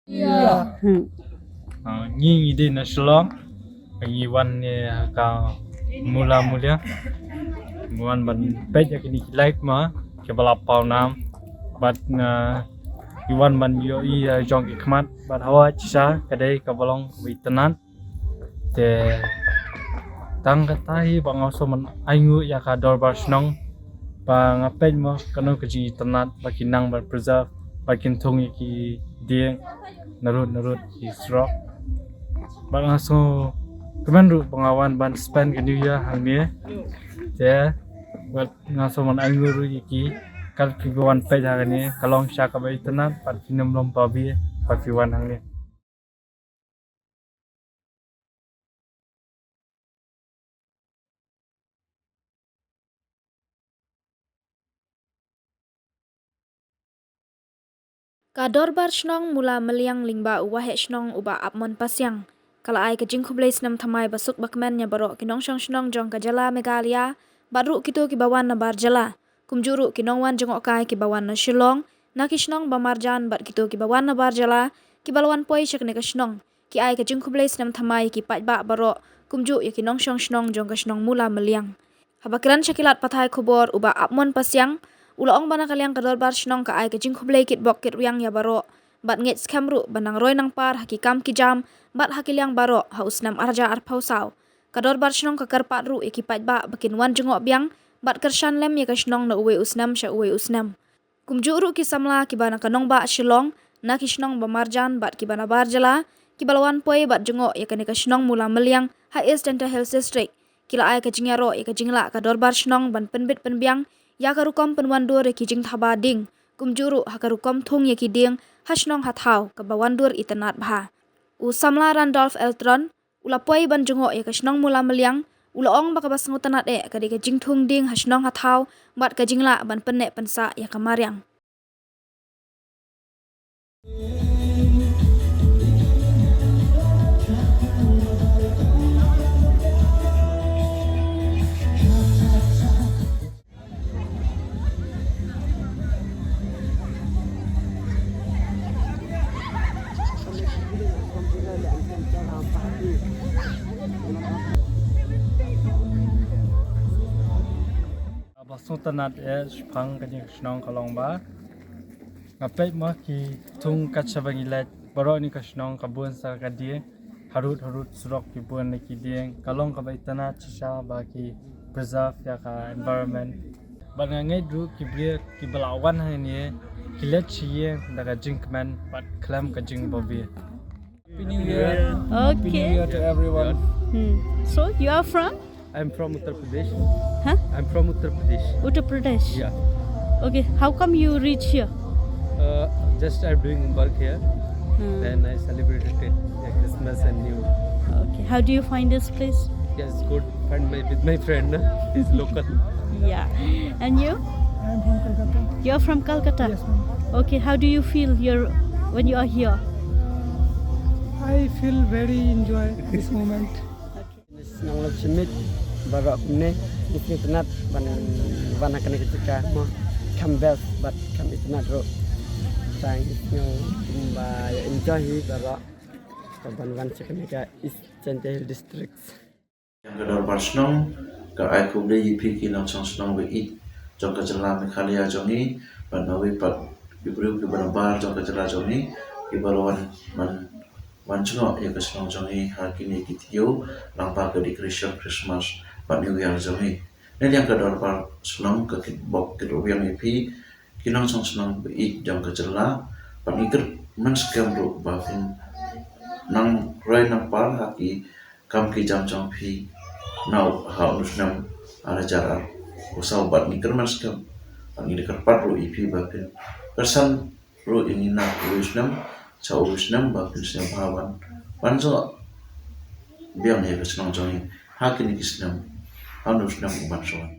Iya. Ngi ide na shlong ngi wan ne ka mula mulia muan ban pej kini like ma ke bala pau nam bat na iwan man yo I jong ikmat bat hawa chisa kadai ka balong witenan te tang katai bang also man aingu ya ka dorbar snong ba ngapej mo kanu kaji tenat bakinang ban preserve bakin thung ki dieng narut ki srok bang aso kemen ru pengawan ban spend ke new year hang ni te buat ngaso man aingu ru ki kal ki wan pej hang ni kalong sha ka bai tenat pat kinam lom pabi pat ki wan hang ni Kador bar shnong mula meliang lingba uwahe shnong uba apmon pasyang. Kala ai kajing kublais nam thamai basuk bakmen nya barok kinong shong shnong jong kajala Meghalaya baru kitu ki bawan na bar jala. Kumjuru kinong wan jong okai ki bawan na Shillong na ki shnong bamarjan bat kitu ki bawan na bar jala ki balwan poi shakne ka shnong. Ki ai kajing kublais nam thamai ki pat ba barok kumju ya kinong shong shnong jong ka shnong mula meliang. Habakiran syakilat pathai khobor uba apmon pasyang ulaong bana kaliang kador bar shnong ka ai kajing khublei kit bok kit riang ya baro bat nget skamru banang roy nang par hakikam ki jam bat hakiliang baro haus nam arja ar pausau kador bar shnong ka karpat ru ikipat ba bakin wan jengok biang bat kershan lem ya ka shnong na uwe usnam sha uwe usnam kumju ru ki samla ki bana kanong ba Shillong na ki shnong bamarjan bat ki bana bar jala ki balwan poi bat jengok ya ka shnong mula meliang ha East Dental Hills District kila ai ka jingyaro ya ka jingla kador bar shnong ban penbit penbiang ya karukom penwandur ya kijing thaba ding kumjuru hakarukom thung ya kiding hasnong hathau ka bawandur itanat bha u samla Randolph Eltron ulapoi ban jungo ya kasnong mula meliang ulaong baka basngu tanat ka de jing thung ding hasnong hathau bat ka jingla ban penne pensa ya kamariang basung tanat spang kajing shnong kalong ba ngapet mo ki tung kachabang ilet baro ni ka shnong kabun sa kadie harut surok ki bun ni ki dieng kalong ka bai tanat chisha ba ki preserve ya ka environment ban ngai dru ki brie ki balawan ha ni ki let chiye daga jinkman bat klam ka jing bobi Happy New Year. Happy New Okay. Year to everyone. So you are from I'm from Uttar Pradesh. huh? I'm from Uttar Pradesh. Uttar Pradesh. Yeah. Okay. How come you reach here? Just I'm doing work here. Hmm. Then I celebrated it, Christmas and New. Okay. How do you find this place? Yes, good. With my friend. He's local. Yeah. And you? I'm from Kolkata. You're from Calcutta. Yes, ma'am. Okay. How do you feel here when you are here? I feel very enjoy this moment. Nang lo chimit barok ne ikni tenat ban akan ketika mo kambel bat kam itnat ro tang nyo ba enjoy barok ban sekenika East Dental Hills District yang kedor barsnong ka ai kuble yipi ki nang chang snong be it jong ka jala Meghalaya jongi ban nawi pat ibru ki barabar jong ka jala jongi ibalwan man wanchno ya ka snong jongi ha kini kitio langpa ka decoration Christmas ban New Year jongi ne yang kedor bar snong ka kitbok ki robiang yipi ki nang chang snong be it jong ka jala ban ikir man skam ro ba fin nang roi nang par ha ki kam ki jam jong phi now how nusnam ara jara usau bat ni kermas kam ani de karpat ro ipi bakin persan ro ini na usnam cha usnam bakin sem bhawan panjo biang ne kesnong jong hakini kisnam hanusnam umat soan